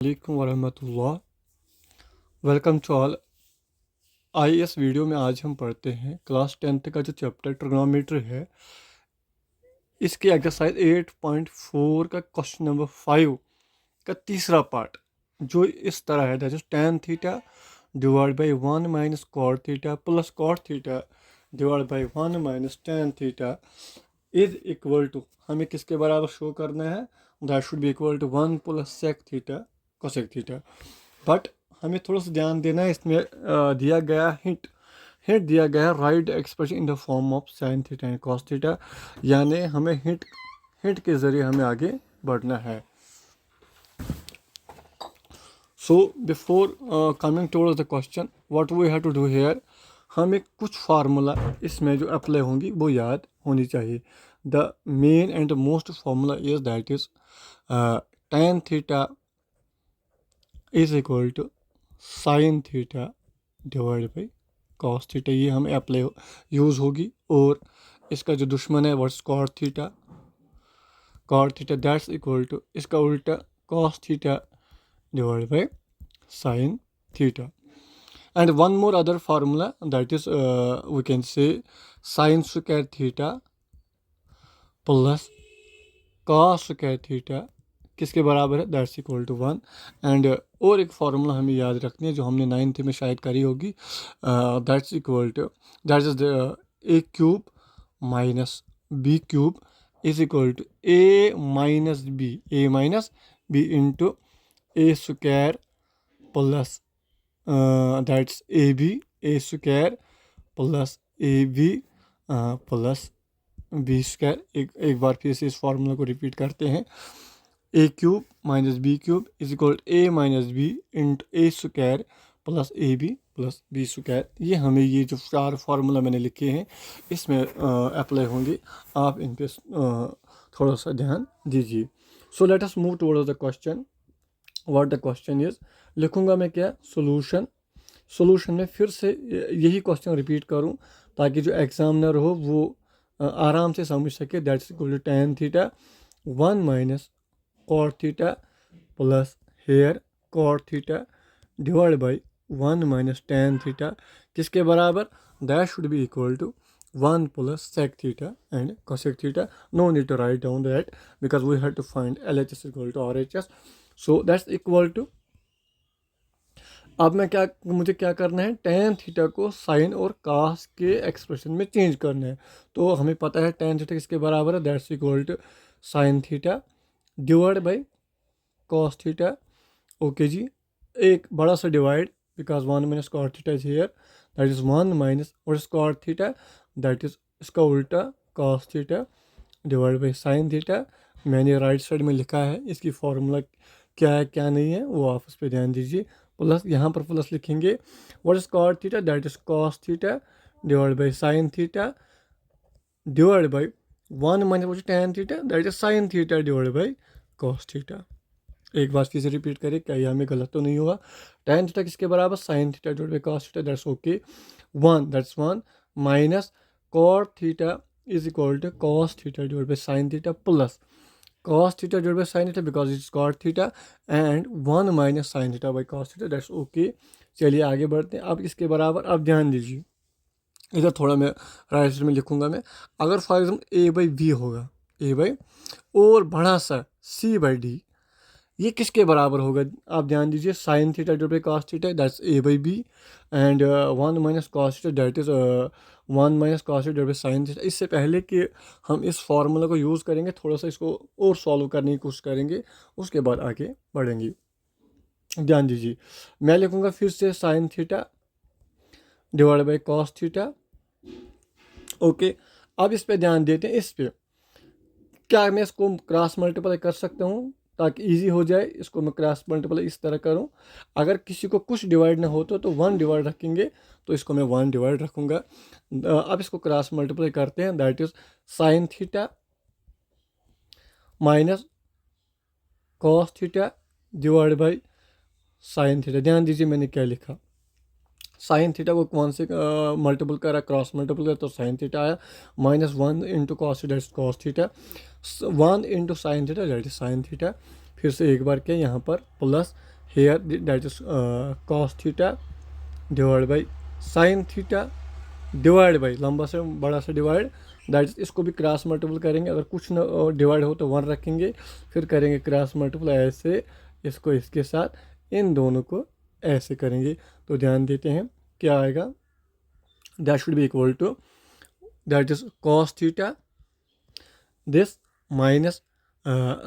वालेकुम वरहमतुल्लाह। Welcome to all. इस वीडियो में आज हम पढ़ते हैं क्लास 10th का जो चैप्टर ट्रिग्नोमेट्री है, इसके एक्सरसाइज 8.4 का क्वेश्चन नंबर 5 का तीसरा पार्ट, जो इस तरह है, that is tan theta divide by 1 minus cot theta plus cot theta divide by 1 minus tan theta is equal to, हमें किसके बराबर शो करना है, that should be equal to 1 plus sec theta cosec theta. But हमें थोड़ा सा ध्यान देना है, इसमें दिया गया हिंट दिया गया है write expression in the form of sine theta and cos theta, यानी हमें हिंट के ज़रिए हमें आगे बढ़ना है। So before coming towards the question what we have to do here, हमें कुछ फार्मूला इसमें जो अप्लाई होंगी वो याद होनी चाहिए। The main and most formula is that is tan theta is equal to sine theta divide by cos theta, ये हमें अप्लाई यूज़ होगी। और इसका जो दुश्मन है what's cot theta that's equal to इसका उल्टा cos theta divide by sine theta. And one more other formula that is we can say sine square theta plus cos square theta किसके बराबर है, दैट्स इक्वल टू 1। एंड और एक formula हमें याद रखनी है जो हमने 9th में शायद करी होगी, that's equal to that is a cube minus B cube is equal to a minus B into A square plus that's a square plus A B plus B square. एक बार फिर से इस फार्मूला को रिपीट करते हैं, A cube minus B cube is equal A minus B into A square plus A B plus B square. ये हमें ये जो 4 फार्मूला मैंने लिखे हैं इसमें अप्लाई होंगे, आप इन पे थोड़ा सा ध्यान दीजिए। So let us move towards the question. What the question is, लिखूंगा मैं क्या, सोल्यूशन में फिर से यही क्वेश्चन रिपीट करूं ताकि जो एग्जामिनर हो वो आराम से समझ सके। That's equal to tan theta 1 minus cot theta plus here cot theta divide by 1 minus tan theta किसके बराबर, that should be equal to 1 plus sec theta and cosec theta. No need to write down that because we have to find LHS equal to RHS। So that's equal to, अब मुझे क्या करना है, tan theta को sign और कास के expression में change करना है। तो हमें पता है tan थीटा किसके बराबर है, that's equal to sine theta divide by cos theta. Okay जी, एक बड़ा सा divide because 1 minus cot theta is here, that is 1 minus what is cot theta, that is इसका उल्टा cos theta divide by sine theta. मैंने right side में लिखा है, इसकी फॉर्मूला क्या है क्या नहीं है वो आप उस पर ध्यान दीजिए। प्लस यहाँ पर प्लस लिखेंगे, what is cot theta, that is cos theta divide by sine theta divide by 1 minus tan theta that is sine theta divide by cos theta. एक बार फिर से रिपीट करें, क्या ये हमें गलत तो नहीं हुआ, tan थीटा किसके बराबर, sine theta divide by cos theta, that's okay. 1 minus cot theta is equal to cos theta divide by sine theta plus cos theta divided by sin theta because it's cot theta and 1 minus sin theta by cos theta, that's okay। चलिए आगे बढ़ते हैं। अब इसके बराबर, अब ध्यान दीजिए, इधर थोड़ा मैं राइट साइड में लिखूंगा मैं, अगर for example a by b होगा, a बाई और बड़ा सा c बाई डी, ये किसके बराबर होगा, आप ध्यान दीजिए, sine theta divide by cos theta that's a by b and 1 minus cos theta that is 1 minus cos theta divide by sine theta. इससे पहले कि हम इस फार्मूला को यूज़ करेंगे, थोड़ा सा इसको और सॉल्व करने की कोशिश करेंगे, उसके बाद आगे बढ़ेंगे। ध्यान दीजिए, मैं लिखूंगा फिर से sign theta divide by cos theta. Okay, अब इस पे ध्यान देते हैं, इस पे क्या मैं इसको क्रॉस मल्टीप्लाई कर सकता हूँ ताकि इजी हो जाए, इसको मैं क्रॉस मल्टीप्लाई इस तरह करूं। अगर किसी को कुछ डिवाइड ना हो तो 1 डिवाइड रखेंगे, तो इसको मैं 1 डिवाइड रखूंगा। अब इसको क्रॉस मल्टीप्लाई करते हैं, that is sine theta minus cos theta divide by sine theta. ध्यान दीजिए मैंने क्या लिखा, साइन थीटा को कौन से मल्टीपल करा, क्रॉस मल्टीपल करा तो साइन थीटा आया, minus 1 into cos theta is cos theta, 1 into sine theta that is sine theta. फिर से एक बार क्या यहाँ पर plus here that is cos theta divide by sine theta divide by लंबा से बड़ा से डिवाइड दैट इज इसको भी क्रॉस मल्टीपल करेंगे। अगर कुछ न डिवाइड हो तो 1 रखेंगे, फिर करेंगे क्रॉस मल्टीपल ऐसे, इसको इसके साथ, इन दोनों को ऐसे करेंगे। तो ध्यान देते हैं क्या आएगा, that should be equal to that is cos theta this minus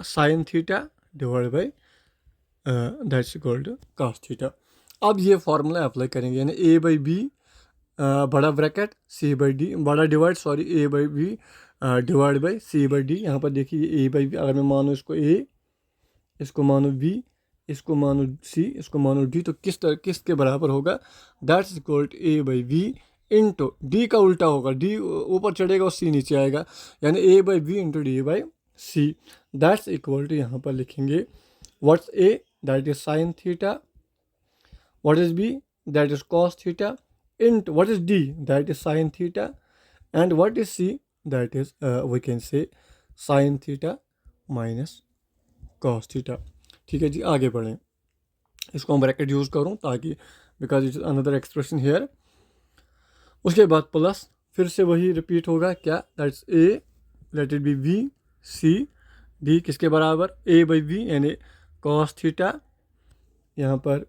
sine theta divide by that's equal to cos theta. अब ये फार्मूला अप्लाई करेंगे, यानी ए बाई बी बड़ा ब्रैकेट सी बाई डी, बड़ा divide sorry a by b divide by c by d. यहाँ पर देखिए ए by B, अगर मैं मानूँ इसको ए, इसको मानूँ बी, इसको मानूँ सी, इसको मानूँ डी, तो किसके बराबर होगा, that's equal to a by B into d का उल्टा होगा, डी ऊपर चढ़ेगा और सी नीचे आएगा, यानी ए by B into D by C. That's equal to यहाँ पर लिखेंगे what's A that is sine theta, what is B that is cos theta, into what is d that is sin theta, and what is c that is we can say sin theta minus cos theta। ठीक है जी, आगे बढ़ें, इसको हम bracket use करूँ ताकि because it is another expression here. उसके बाद प्लस फिर से वही रिपीट होगा क्या, that's A let it be B C D किसके बराबर, ए बाई वी यानी cos थीटा, यहाँ पर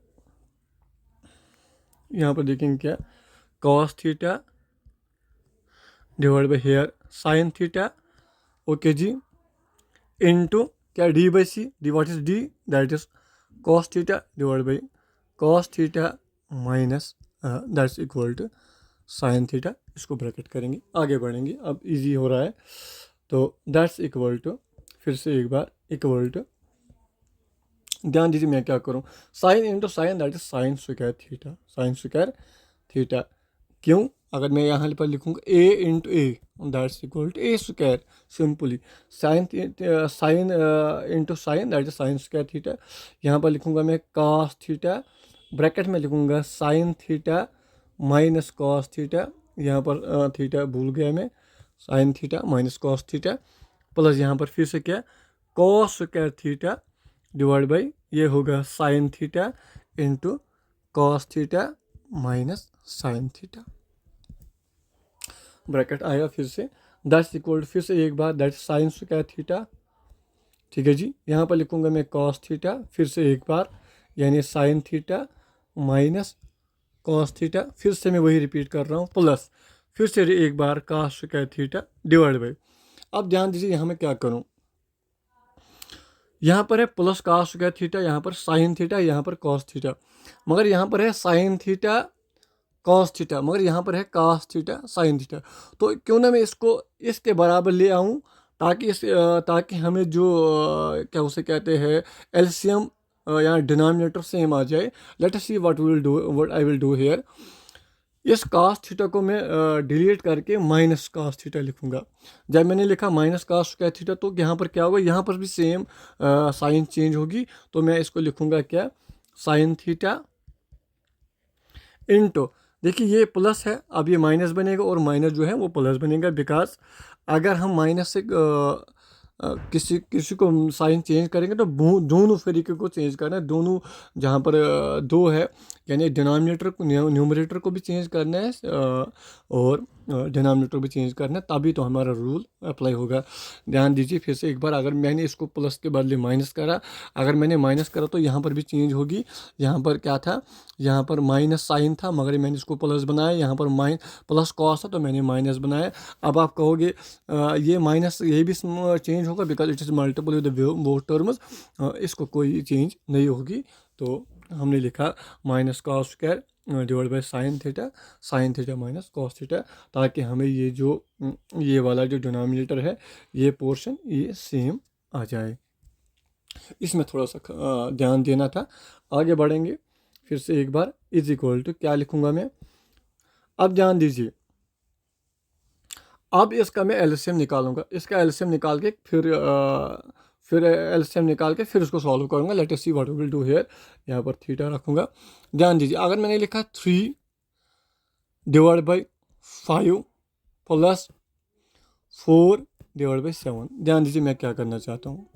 देखेंगे क्या, cos theta divide by here sine theta, okay जी, इनटू क्या D by C, D what is D that is cos theta divide by cos theta minus that's equal to sine theta. इसको bracket करेंगे, आगे बढ़ेंगे, अब easy हो रहा है। तो दैट्स इक्वल टू फिर से एक बार इक्वल टू, ध्यान दीजिए मैं क्या करूँ, sine into sine that is sine square theta, sine square theta. क्यों, अगर मैं यहाँ पर लिखूँगा A into A that's equal to A square, simply sine into sine that is sine square theta. यहाँ पर लिखूँगा मैं कॉस थीटा, ब्रैकेट में लिखूँगा sine theta minus cos theta, यहाँ पर थीटा भूल गया मैं, sine theta minus cos theta, plus यहाँ पर फिर से क्या cos square theta divide by ये होगा sign theta into cos theta minus sine theta, bracket आएगा फिर से, दैट्स इक्वल फिर से एक बार दैट्स साइन स्क्वायर थीटा। ठीक है जी, यहाँ पर लिखूँगा मैं कॉस थीटा, फिर से एक बार यानी sign theta minus cos theta, फिर से मैं वही रिपीट कर रहा हूँ, प्लस फिर से एक बार cos square theta divide by. अब ध्यान दीजिए यहाँ मैं क्या करूँ, यहाँ पर है प्लस कॉस स्क्वायर थीटा, यहाँ पर साइन थीटा, यहाँ पर कॉस थीटा, मगर यहाँ पर है साइन थीटा कॉस थीटा, मगर यहाँ पर है कॉस थीटा साइन थीटा। तो क्यों ना मैं इसको इसके बराबर ले आऊँ ताकि हमें जो क्या उसे कहते हैं एलसीएम या डिनोमिनेटर सेम आ जाए। Late us see what I will do here, इस cos थीटा को मैं डिलीट करके माइनस cos थीटा लिखूंगा। जब मैंने लिखा माइनस cos स्क्वायर थीटा तो यहाँ पर क्या होगा, यहाँ पर भी सेम साइन चेंज होगी, तो मैं इसको लिखूंगा क्या साइन थीटा इंटू, देखिए ये प्लस है, अब ये माइनस बनेगा और माइनस जो है वो प्लस बनेगा, बिकॉज अगर हम माइनस से किसी को साइन चेंज करेंगे तो दोनों तरीके को चेंज करना है, दोनों जहाँ पर दो है यानी डिनोमिनेटर को न्यूमरेटर को भी चेंज करना है और डिनोमिनेटर भी चेंज करना है, तभी तो हमारा रूल अप्लाई होगा। ध्यान दीजिए फिर से एक बार, अगर मैंने इसको प्लस के बदले माइनस करा, अगर मैंने माइनस करा तो यहाँ पर भी चेंज होगी। यहाँ पर क्या था, यहाँ पर माइनस साइन था मगर मैंने इसको प्लस बनाया, यहाँ पर प्लस कॉस था तो मैंने माइनस बनाया। अब आप कहोगे ये माइनस ये भी चेंज होगा because it is multiple with both terms, इसको कोई चेंज नहीं होगी। तो हमने लिखा minus cos square divide by sine theta minus cos theta, ताकि हमें ये जो ये वाला जो डिनोमिनेटर है ये पोर्शन ये सेम आ जाए। इसमें थोड़ा सा ध्यान देना था। आगे बढ़ेंगे, फिर से एक बार इज इक्वल टू क्या लिखूंगा मैं, अब ध्यान दीजिए, अब इसका मैं एलसीएम निकालूंगा, इसका एलसीएम निकाल के फिर एलसीएम निकाल के फिर उसको सॉल्व करूंगा। Let us see what we will do here, यहाँ पर थीटा रखूंगा। ध्यान दीजिए, अगर मैंने लिखा 3 divide by 5 plus 4 divide by 7, ध्यान दीजिए मैं क्या करना चाहता हूँ,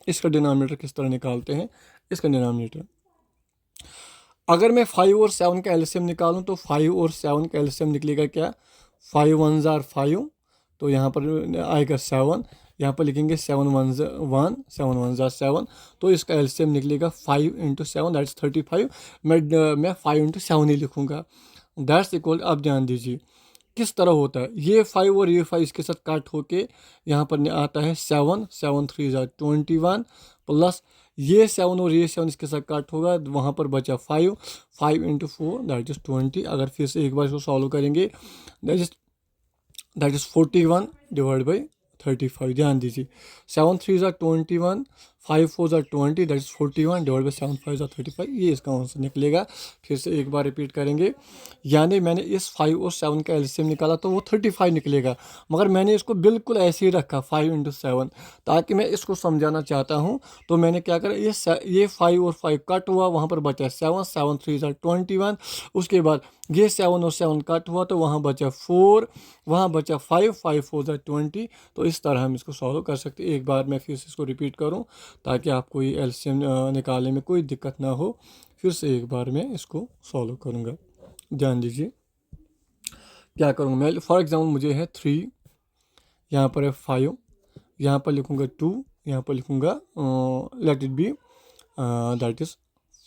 इसका डिनोमिनेटर किस तरह निकालते हैं। इसका डिनोमिनेटर, अगर मैं 5 और 7 का एलसीएम निकालूं तो 5 और 7 का एलसीएम निकलेगा क्या, 5 1 जार 5, तो यहाँ पर आएगा 7, यहाँ पर लिखेंगे 7 1 1, 7 1 जार 7, तो इसका एलसीएम निकलेगा 5 इंटू 7 दैट्स 35। मैं 5 इंटू 7 ही लिखूँगा, दैट्स इक्वल। अब ध्यान दीजिए किस तरह होता है, ये 5 और ये 5 इसके साथ कट होके यहाँ पर आता है 7, 7 3 जार 21, प्लस ये 7 और ये 7 इसके साथ कट होगा, वहाँ पर बचा 5, 5 इंटू 4 दैट इज़ 20। अगर फिर से एक बार इसको सॉल्व करेंगे दैट इज़ 41 डिवाइड बाई 35। ध्यान दीजिए 7 3 ज़ा 21, 5 4 ज़ा 20 दैट इज़ 41 डिवाइड बाई 7 5 ज़ा 35, ये इसका आंसर निकलेगा। फिर से एक बार रिपीट करेंगे, यानी मैंने इस 5 और 7 का एलसीएम निकाला तो वो 35 निकलेगा, मगर मैंने इसको बिल्कुल ऐसे ही रखा 5 इंटू 7, ताकि मैं इसको समझाना चाहता हूँ। तो मैंने क्या करा, ये 5 और 5 कट हुआ, वहाँ पर बचा 7, 7 3 ज़ा 21, उसके बाद ये 7 और 7 कट हुआ तो वहाँ बचा 4, वहाँ बचा 5, 5 4 ज़ा 20। तो इस तरह हम इसको सॉल्व कर सकते हैं। एक बार मैं फिर से इसको रिपीट करूँ ताकि आपको ये एलसीएम निकालने में कोई दिक्कत ना हो। फिर से एक बार मैं इसको सॉल्व करूँगा। ध्यान दीजिए क्या करूँगा मैं, फॉर एग्जांपल मुझे है 3, यहाँ पर है 5, यहाँ पर लिखूँगा 2, यहाँ पर लिखूँगा late it B that is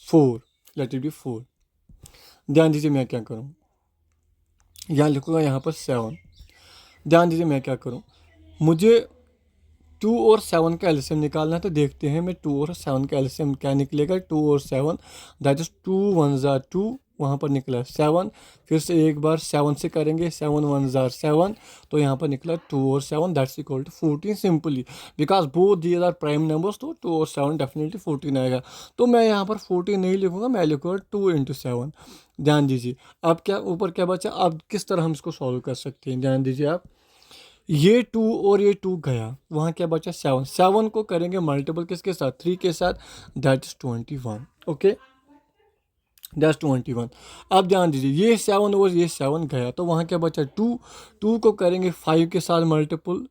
4, late it B 4। ध्यान दीजिए मैं क्या करूँ, यहाँ लिखूँगा यहाँ पर 7। ध्यान दीजिए मैं क्या करूँ, मुझे 2 और 7 का एलसीएम निकालना है, तो देखते हैं मैं 2 और 7 का एलसीएम क्या निकलेगा। 2 और 7 दैट इज़ 2 1 ज़ार 2, वहाँ पर निकला 7, फिर से एक बार 7 से करेंगे, 7 1 ज़ार 7, तो यहाँ पर निकला 2 और 7 that's equal to 14 simply, because both these are prime numbers, तो 2 और 7 डेफिनेटली 14 आएगा। तो मैं यहाँ पर 14 नहीं लिखूँगा, मैं लिखूँगा 2 इंटू 7। ध्यान दीजिए अब क्या ऊपर क्या बचा, अब किस तरह हम इसको सॉल्व कर सकते हैं। ध्यान दीजिए आप, ये 2 और ये 2 गया, वहाँ क्या बचा 7, 7 को करेंगे मल्टीपल किसके साथ, 3 के साथ, दैट इज 21। Okay that's 21। अब ध्यान दीजिए ये 7 और ये 7 गया, तो वहाँ क्या बचा 2, 2 को करेंगे 5 के साथ मल्टीपल,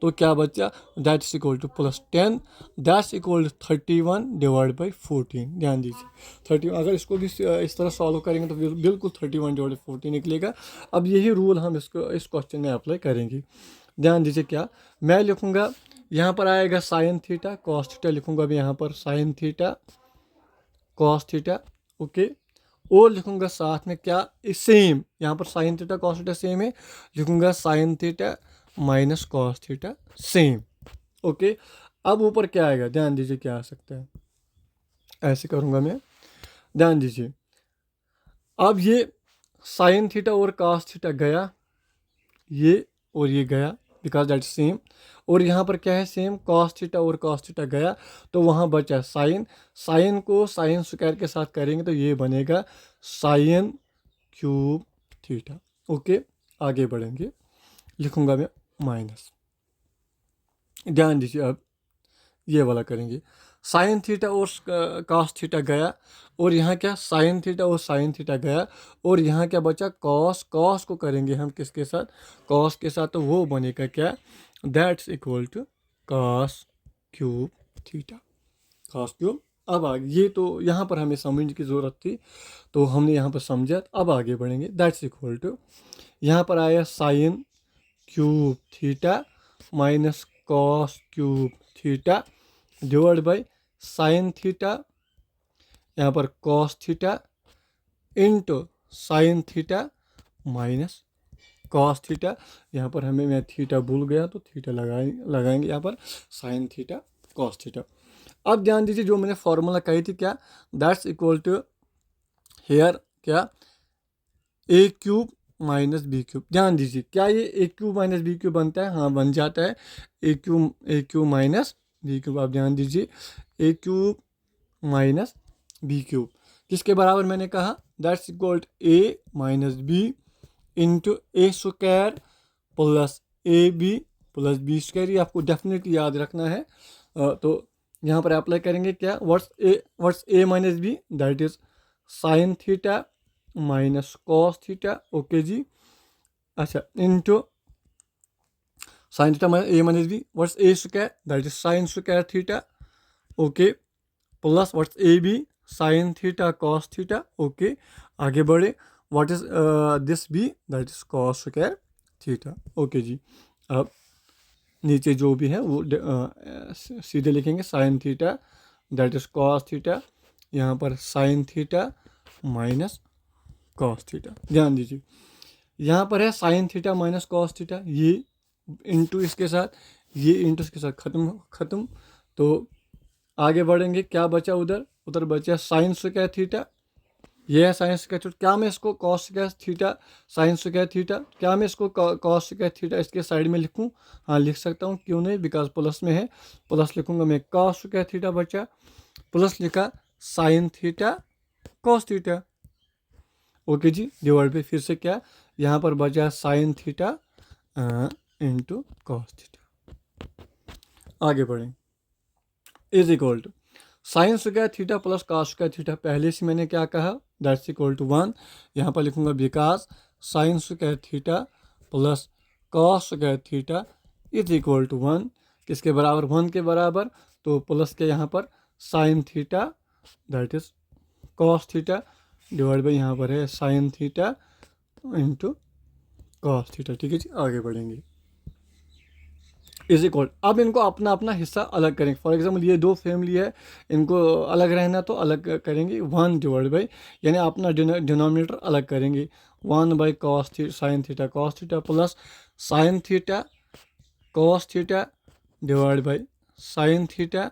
तो क्या बचा that is equal to plus 10, that's equal to 31 divide by 14। ध्यान दीजिए 31, अगर इसको भी इस तरह सॉल्व करेंगे तो बिल्कुल 31 डिवाइड बाई 14 निकलेगा। अब यही रूल हम इसको इस क्वेश्चन में अप्लाई करेंगे। ध्यान दीजिए क्या मैं लिखूँगा, यहाँ पर आएगा साइन थीटा कॉस थीटा, लिखूँगा अभी यहाँ पर sign theta cos theta, okay, और लिखूँगा साथ में क्या सेम, यहाँ पर sign theta cos theta same है, लिखूँगा sine theta minus cos theta same. Okay, अब ऊपर क्या आएगा, ध्यान दीजिए क्या आ सकता है, ऐसे करूँगा मैं। ध्यान दीजिए अब ये साइन थीटा और कॉस थीटा गया, ये और ये गया बिकॉज दैट सेम, और यहाँ पर क्या है सेम, कॉस थीटा और कॉस थीटा गया, तो वहाँ बचा साइन, साइन को साइन स्क्वायर के साथ करेंगे तो ये बनेगा साइन क्यूब थीटा। ओके, आगे बढ़ेंगे, लिखूँगा मैं माइनस। ध्यान दीजिए अब ये वाला करेंगे, साइन थीटा और कॉस थीटा गया, और यहाँ क्या साइन थीटा और साइन थीटा गया, और यहाँ क्या बचा कॉस, कॉस को करेंगे हम किसके साथ, कॉस के साथ, तो वो बनेगा क्या that's equal to cos cube theta, cos cube. अब आगे ये तो यहाँ पर हमें समझने की ज़रूरत थी तो हमने यहाँ पर समझा, अब आगे बढ़ेंगे, दैट्स इक्वल टू यहाँ पर आया sine cube theta minus cos cube theta divide by sine theta, यहाँ पर cos theta into sine theta minus cos theta, यहाँ पर हमें मैं थीटा भूल गया तो थीटा लगाएंगे यहाँ पर साइन थीटा कॉस थीटा। अब ध्यान दीजिए जो मैंने फॉर्मूला कही थी क्या, दैट्स इक्वल टू हेयर क्या a cube minus B cube. ध्यान दीजिए क्या ये a cube minus B cube बनता है, हाँ बन जाता है, a cube minus B cube. आप ध्यान दीजिए a cube minus B cube किसके बराबर मैंने कहा, that's equal to a minus B into A square plus A B plus B square, ये आपको डेफिनेटली याद रखना है। तो यहाँ पर अप्लाई करेंगे क्या, what's A minus B, that is sine theta minus cos theta, okay जी, अच्छा into sine theta minus A minus B, what's A square, that is sine square theta okay, plus what's A B, sine theta cos theta. Okay, आगे बढ़े, what is this B, that is cos square theta. Okay जी, अब नीचे जो भी है वो सीधे लिखेंगे, sine theta that is cos theta, यहाँ पर sign theta minus cos theta. ध्यान दीजिए, यहाँ पर है sign theta minus cos theta, ये इंटू इसके साथ, ये इंटू इसके साथ खत्म। तो आगे बढ़ेंगे, क्या बचा उधर, उधर बचा साइन स्क्वायर थीटा, ये है साइन स्क्वायर थीटा। क्या मैं इसको cos square theta sine square theta, क्या मैं इसको कॉस स्क्वायर थीटा इसके साइड में लिखूं? हाँ लिख सकता हूँ, क्यों नहीं, बिकॉज प्लस में है, प्लस लिखूंगा मैं, कॉस स्क्वायर थीटा बचा, प्लस लिखा sine theta cos theta. Okay जी, डिवाइड पे फिर से क्या, यहाँ पर बचा sine theta into cos theta. आगे बढ़ें, is equal to sine square theta plus cos square theta, पहले से मैंने क्या कहा, दैट्स इक्वल टू 1। यहाँ पर लिखूंगा because sine square theta plus cos square theta is equal to 1, किसके बराबर, 1 के बराबर। तो प्लस के यहाँ पर sign theta that is cos theta divide by यहाँ पर है sign theta into cos theta. ठीक है जी, आगे बढ़ेंगे, इज इक्वल, अब इनको अपना अपना हिस्सा अलग करेंगे। फॉर एग्जाम्पल ये दो फैमिली है, इनको अलग रहना तो अलग करेंगे, 1 डिवाइड बाई, यानी अपना डिनोमिनेटर अलग करेंगे, 1 by cos theta sine theta cos theta plus sine theta cos theta divide by sine theta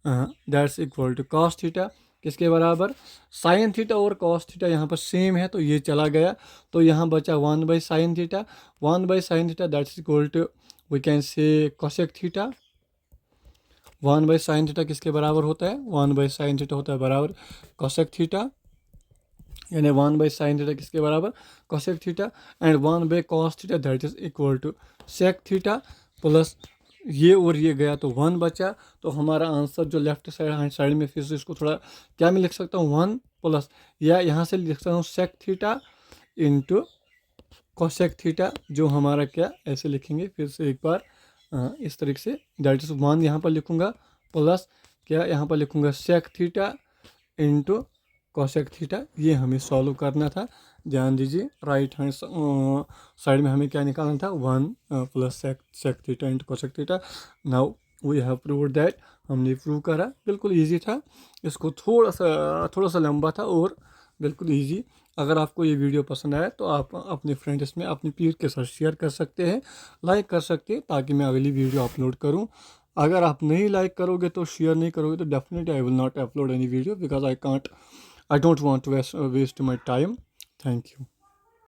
that's equal to cos theta, किसके बराबर, साइन थीटा और कॉस थीटा यहाँ पर सेम है तो ये चला गया, तो यहाँ बचा 1 by sine theta, 1 by sine theta that's equal to we can say cosec theta. 1 by sine theta किसके बराबर होता है, 1 बाई साइन थीटा होता है बराबर कोसेक थीटा, यानी 1 बाई साइन थीटा किसके बराबर, cosec theta, and 1 by cos theta that is equal to sec theta, plus ये और ये गया तो 1 बचा। तो हमारा आंसर जो लेफ्ट साइड हैंड साइड में, फिर से इसको थोड़ा क्या मैं लिख सकता हूँ, 1 प्लस, या यहाँ से लिख सकता हूँ sec theta into cosec theta, जो हमारा क्या ऐसे लिखेंगे, फिर से एक बार इस तरीके से, दैट इज 1 यहाँ पर लिखूंगा प्लस क्या यहाँ पर लिखूंगा sec theta into cosec theta. ये हमें सॉल्व करना था, ध्यान दीजिए, राइट हैंड साइड में हमें क्या निकालना था, 1 plus sec theta into cosec theta. Now we have proved that, हमने प्रूव करा, बिल्कुल ईजी था, इसको थोड़ा सा लंबा था और बिल्कुल ईजी। अगर आपको ये वीडियो पसंद आया तो आप अपने फ्रेंड्स में अपनी पीर के साथ शेयर कर सकते हैं, लाइक कर सकते हैं, ताकि मैं अगली वीडियो अपलोड करूं। अगर आप नहीं लाइक करोगे तो शेयर नहीं करोगे तो definitely I will not upload any video, because I don't want to waste my time. Thank you.